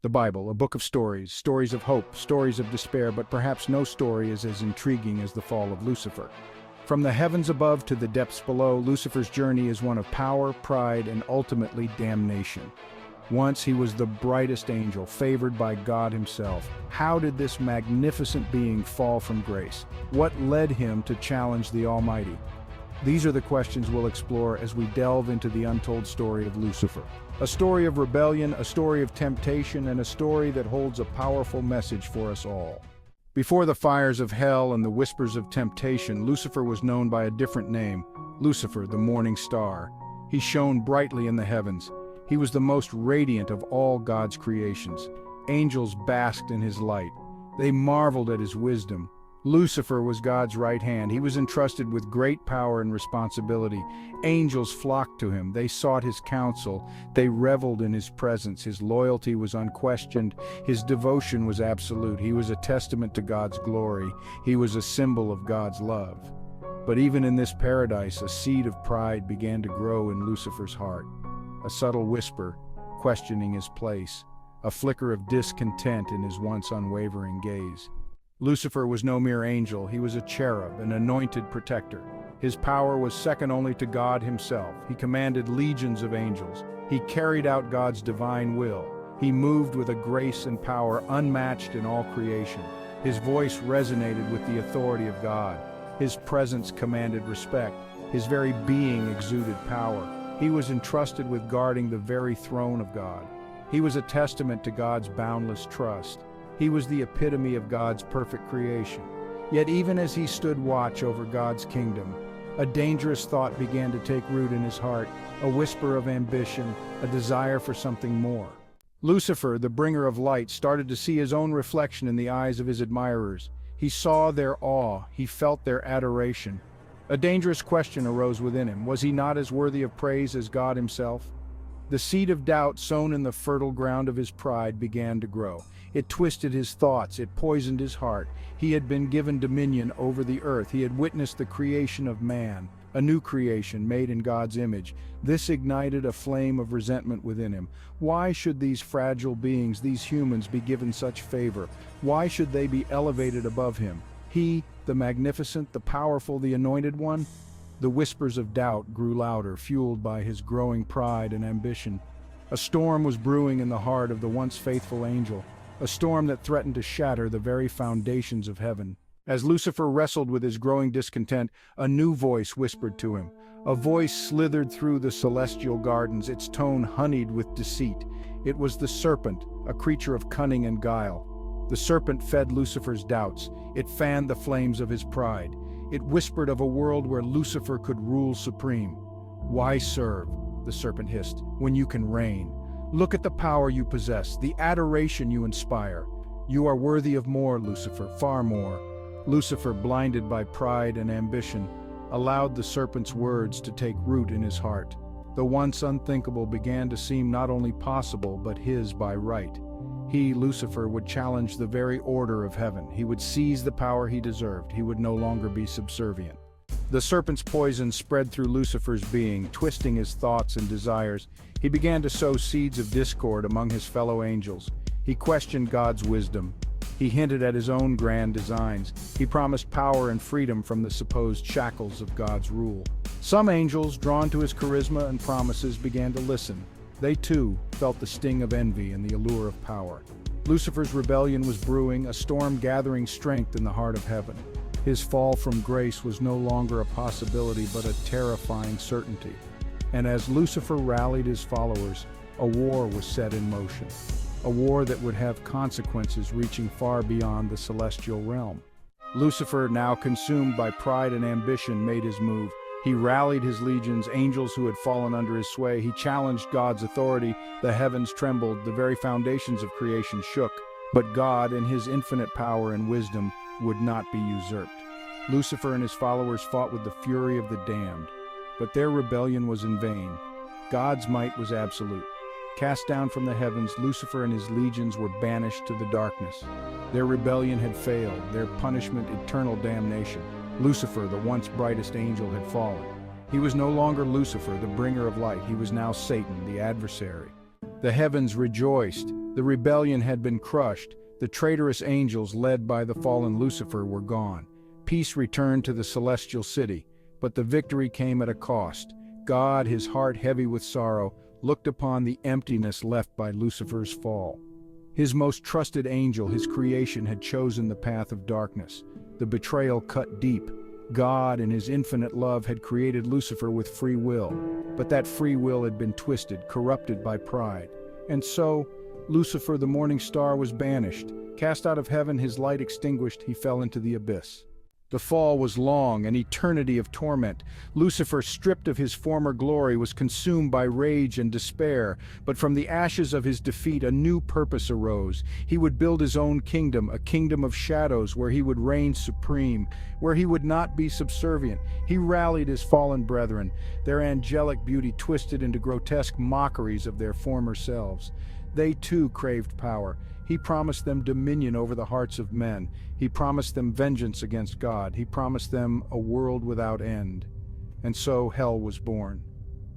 The Bible, a book of stories, stories of hope, stories of despair, but perhaps no story is as intriguing as the fall of Lucifer. From the heavens above to the depths below, Lucifer's journey is one of power, pride, and ultimately damnation. Once he was the brightest angel, favored by God himself. How did this magnificent being fall from grace? What led him to challenge the Almighty? These are the questions we'll explore as we delve into the untold story of Lucifer. A story of rebellion, a story of temptation, and a story that holds a powerful message for us all. Before the fires of hell and the whispers of temptation, Lucifer was known by a different name, Lucifer, the morning star. He shone brightly in the heavens. He was the most radiant of all God's creations. Angels basked in his light. They marveled at his wisdom. Lucifer was God's right hand. He was entrusted with great power and responsibility. Angels flocked to him. They sought his counsel. They reveled in his presence. His loyalty was unquestioned. His devotion was absolute. He was a testament to God's glory. He was a symbol of God's love. But even in this paradise, a seed of pride began to grow in Lucifer's heart. A subtle whisper, questioning his place. A flicker of discontent in his once unwavering gaze. Lucifer was no mere angel. He was a cherub, an anointed protector. His power was second only to God himself. He commanded legions of angels. He carried out God's divine will. He moved with a grace and power unmatched in all creation. His voice resonated with the authority of God. His presence commanded respect. His very being exuded power. He was entrusted with guarding the very throne of God. He was a testament to God's boundless trust. He was the epitome of God's perfect creation. Yet even as he stood watch over God's kingdom, a dangerous thought began to take root in his heart, a whisper of ambition, a desire for something more. Lucifer, the bringer of light, started to see his own reflection in the eyes of his admirers. He saw their awe, he felt their adoration. A dangerous question arose within him. Was he not as worthy of praise as God himself? The seed of doubt sown in the fertile ground of his pride began to grow. It twisted his thoughts, it poisoned his heart. He had been given dominion over the earth. He had witnessed the creation of man, a new creation made in God's image. This ignited a flame of resentment within him. Why should these fragile beings, these humans, be given such favor? Why should they be elevated above him? He, the magnificent, the powerful, the anointed one? The whispers of doubt grew louder, fueled by his growing pride and ambition. A storm was brewing in the heart of the once faithful angel, a storm that threatened to shatter the very foundations of heaven. As Lucifer wrestled with his growing discontent, a new voice whispered to him. A voice slithered through the celestial gardens, its tone honeyed with deceit. It was the serpent, a creature of cunning and guile. The serpent fed Lucifer's doubts. It fanned the flames of his pride. It whispered of a world where Lucifer could rule supreme. "Why serve," the serpent hissed, "when you can reign? Look at the power you possess, the adoration you inspire. You are worthy of more, Lucifer, far more." Lucifer, blinded by pride and ambition, allowed the serpent's words to take root in his heart. The once unthinkable began to seem not only possible, but his by right. He, Lucifer, would challenge the very order of heaven. He would seize the power he deserved. He would no longer be subservient. The serpent's poison spread through Lucifer's being, twisting his thoughts and desires. He began to sow seeds of discord among his fellow angels. He questioned God's wisdom. He hinted at his own grand designs. He promised power and freedom from the supposed shackles of God's rule. Some angels, drawn to his charisma and promises, began to listen. They too felt the sting of envy and the allure of power. Lucifer's rebellion was brewing, a storm gathering strength in the heart of heaven. His fall from grace was no longer a possibility, but a terrifying certainty. And as Lucifer rallied his followers, a war was set in motion. A war that would have consequences reaching far beyond the celestial realm. Lucifer, now consumed by pride and ambition, made his move. He rallied his legions, angels who had fallen under his sway. He challenged God's authority. The heavens trembled, the very foundations of creation shook. But God, in his infinite power and wisdom, would not be usurped. Lucifer and his followers fought with the fury of the damned. But their rebellion was in vain. God's might was absolute. Cast down from the heavens, Lucifer and his legions were banished to the darkness. Their rebellion had failed, their punishment eternal damnation. Lucifer, the once brightest angel, had fallen. He was no longer Lucifer, the bringer of light. He was now Satan, the adversary. The heavens rejoiced. The rebellion had been crushed. The traitorous angels led by the fallen Lucifer were gone. Peace returned to the celestial city, but the victory came at a cost. God, his heart heavy with sorrow, looked upon the emptiness left by Lucifer's fall. His most trusted angel, his creation, had chosen the path of darkness. The betrayal cut deep. God, in his infinite love, had created Lucifer with free will, but that free will had been twisted, corrupted by pride. And so, Lucifer, the morning star, was banished. Cast out of heaven, his light extinguished, he fell into the abyss. The fall was long, an eternity of torment. Lucifer, stripped of his former glory, was consumed by rage and despair. But from the ashes of his defeat, a new purpose arose. He would build his own kingdom, a kingdom of shadows where he would reign supreme, where he would not be subservient. He rallied his fallen brethren, their angelic beauty twisted into grotesque mockeries of their former selves. They too craved power. He promised them dominion over the hearts of men. He promised them vengeance against God. He promised them a world without end. And so hell was born,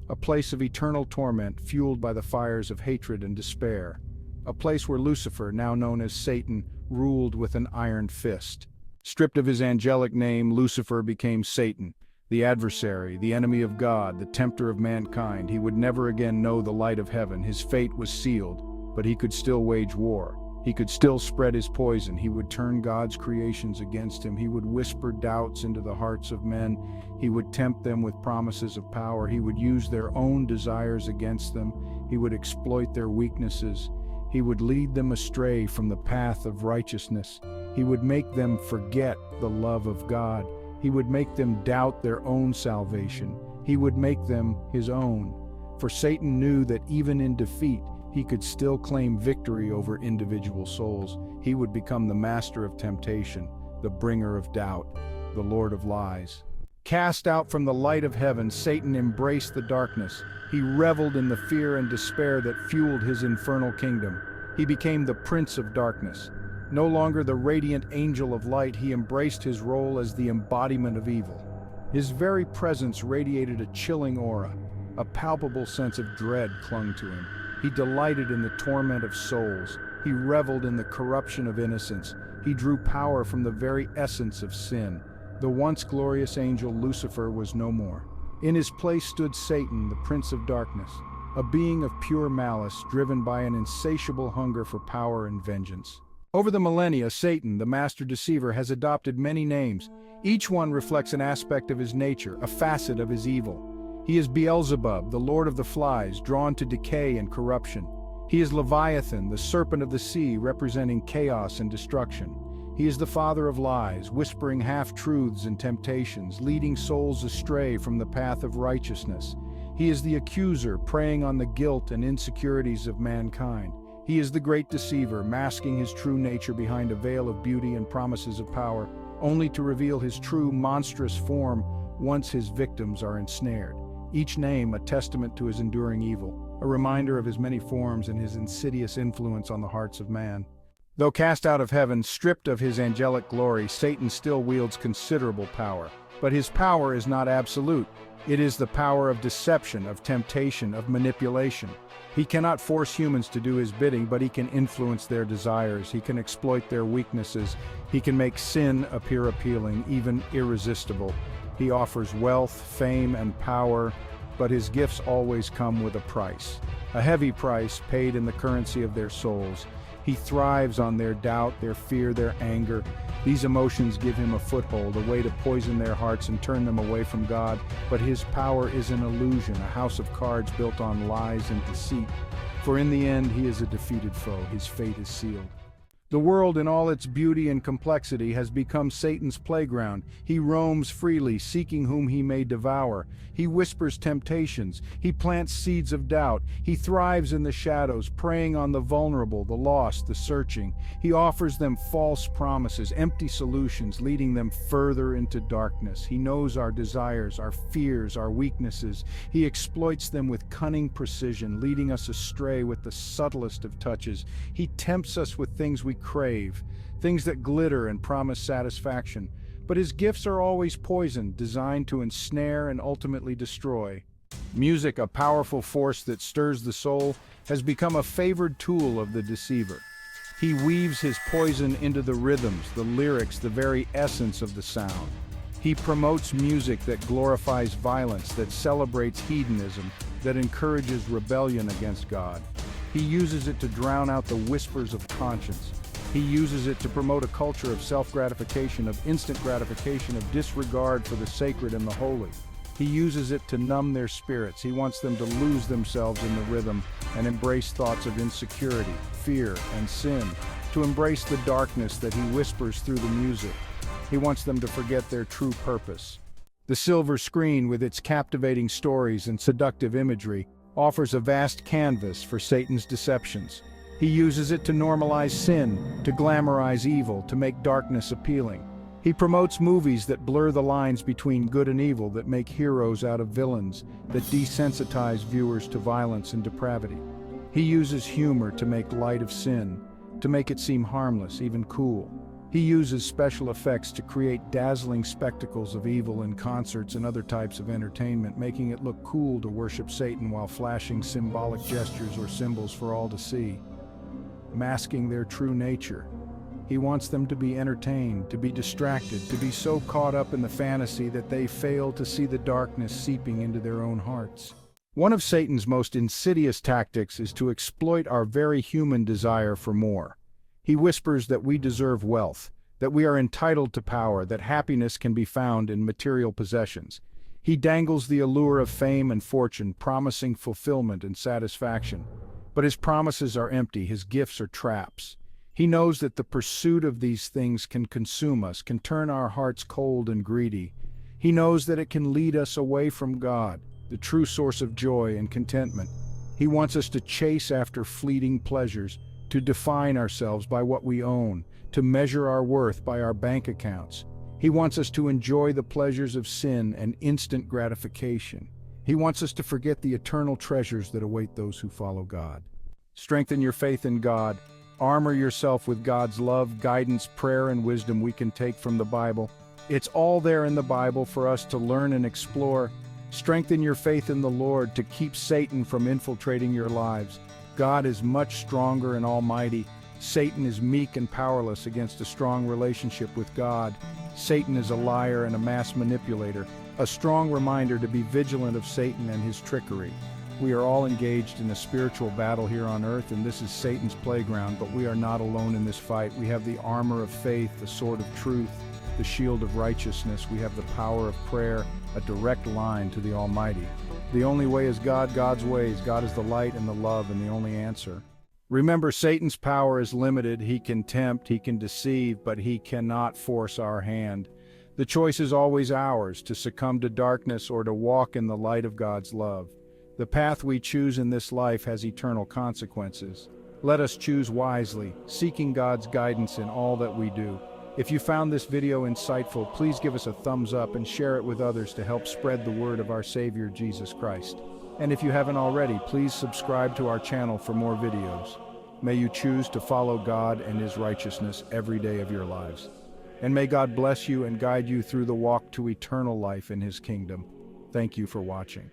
a place of eternal torment fueled by the fires of hatred and despair, a place where Lucifer, now known as Satan, ruled with an iron fist. Stripped of his angelic name, Lucifer became Satan, the adversary, the enemy of God, the tempter of mankind. He would never again know the light of heaven. His fate was sealed, but he could still wage war. He could still spread his poison. He would turn God's creations against him. He would whisper doubts into the hearts of men. He would tempt them with promises of power. He would use their own desires against them. He would exploit their weaknesses. He would lead them astray from the path of righteousness. He would make them forget the love of God. He would make them doubt their own salvation. He would make them his own. For Satan knew that even in defeat, he could still claim victory over individual souls. He would become the master of temptation, the bringer of doubt, the lord of lies. Cast out from the light of heaven, Satan embraced the darkness. He reveled in the fear and despair that fueled his infernal kingdom. He became the prince of darkness. No longer the radiant angel of light, he embraced his role as the embodiment of evil. His very presence radiated a chilling aura. A palpable sense of dread clung to him. He delighted in the torment of souls. He reveled in the corruption of innocence. He drew power from the very essence of sin. The once glorious angel Lucifer was no more. In his place stood Satan, the prince of darkness, a being of pure malice driven by an insatiable hunger for power and vengeance. Over the millennia, Satan, the master deceiver, has adopted many names. Each one reflects an aspect of his nature, a facet of his evil. He is Beelzebub, the lord of the flies, drawn to decay and corruption. He is Leviathan, the serpent of the sea, representing chaos and destruction. He is the father of lies, whispering half-truths and temptations, leading souls astray from the path of righteousness. He is the accuser, preying on the guilt and insecurities of mankind. He is the great deceiver, masking his true nature behind a veil of beauty and promises of power, only to reveal his true, monstrous form once his victims are ensnared. Each name a testament to his enduring evil, a reminder of his many forms and his insidious influence on the hearts of man. Though cast out of heaven, stripped of his angelic glory, Satan still wields considerable power. But his power is not absolute. It is the power of deception, of temptation, of manipulation. He cannot force humans to do his bidding, but he can influence their desires. He can exploit their weaknesses. He can make sin appear appealing, even irresistible. He offers wealth, fame, and power, but his gifts always come with a price. A heavy price paid in the currency of their souls. He thrives on their doubt, their fear, their anger. These emotions give him a foothold, a way to poison their hearts and turn them away from God. But his power is an illusion, a house of cards built on lies and deceit. For in the end, he is a defeated foe. His fate is sealed. The world in all its beauty and complexity has become Satan's playground. He roams freely, seeking whom he may devour. He whispers temptations. He plants seeds of doubt. He thrives in the shadows, preying on the vulnerable, the lost, the searching. He offers them false promises, empty solutions, leading them further into darkness. He knows our desires, our fears, our weaknesses. He exploits them with cunning precision, leading us astray with the subtlest of touches. He tempts us with things we crave, things that glitter and promise satisfaction. But his gifts are always poison, designed to ensnare and ultimately destroy. Music, a powerful force that stirs the soul, has become a favored tool of the deceiver. He weaves his poison into the rhythms, the lyrics, the very essence of the sound. He promotes music that glorifies violence, that celebrates hedonism, that encourages rebellion against God. He uses it to drown out the whispers of conscience. He uses it to promote a culture of self-gratification, of instant gratification, of disregard for the sacred and the holy. He uses it to numb their spirits. He wants them to lose themselves in the rhythm and embrace thoughts of insecurity, fear, and sin, to embrace the darkness that he whispers through the music. He wants them to forget their true purpose. The silver screen, with its captivating stories and seductive imagery, offers a vast canvas for Satan's deceptions. He uses it to normalize sin, to glamorize evil, to make darkness appealing. He promotes movies that blur the lines between good and evil, that make heroes out of villains, that desensitize viewers to violence and depravity. He uses humor to make light of sin, to make it seem harmless, even cool. He uses special effects to create dazzling spectacles of evil in concerts and other types of entertainment, making it look cool to worship Satan while flashing symbolic gestures or symbols for all to see, masking their true nature. He wants them to be entertained, to be distracted, to be so caught up in the fantasy that they fail to see the darkness seeping into their own hearts. One of Satan's most insidious tactics is to exploit our very human desire for more. He whispers that we deserve wealth, that we are entitled to power, that happiness can be found in material possessions. He dangles the allure of fame and fortune, promising fulfillment and satisfaction. But his promises are empty, his gifts are traps. He knows that the pursuit of these things can consume us, can turn our hearts cold and greedy. He knows that it can lead us away from God, the true source of joy and contentment. He wants us to chase after fleeting pleasures, to define ourselves by what we own, to measure our worth by our bank accounts. He wants us to enjoy the pleasures of sin and instant gratification. He wants us to forget the eternal treasures that await those who follow God. Strengthen your faith in God. Armor yourself with God's love, guidance, prayer, and wisdom we can take from the Bible. It's all there in the Bible for us to learn and explore. Strengthen your faith in the Lord to keep Satan from infiltrating your lives. God is much stronger and almighty. Satan is meek and powerless against a strong relationship with God. Satan is a liar and a mass manipulator. A strong reminder to be vigilant of Satan and his trickery. We are all engaged in a spiritual battle here on earth, and this is Satan's playground, but we are not alone in this fight. We have the armor of faith, the sword of truth, the shield of righteousness. We have the power of prayer, a direct line to the Almighty. The only way is God, God's ways. God is the light and the love and the only answer. Remember, Satan's power is limited. He can tempt, he can deceive, but he cannot force our hand. The choice is always ours, to succumb to darkness or to walk in the light of God's love. The path we choose in this life has eternal consequences. Let us choose wisely, seeking God's guidance in all that we do. If you found this video insightful, please give us a thumbs up and share it with others to help spread the word of our Savior Jesus Christ. And if you haven't already, please subscribe to our channel for more videos. May you choose to follow God and His righteousness every day of your lives. And may God bless you and guide you through the walk to eternal life in His kingdom. Thank you for watching.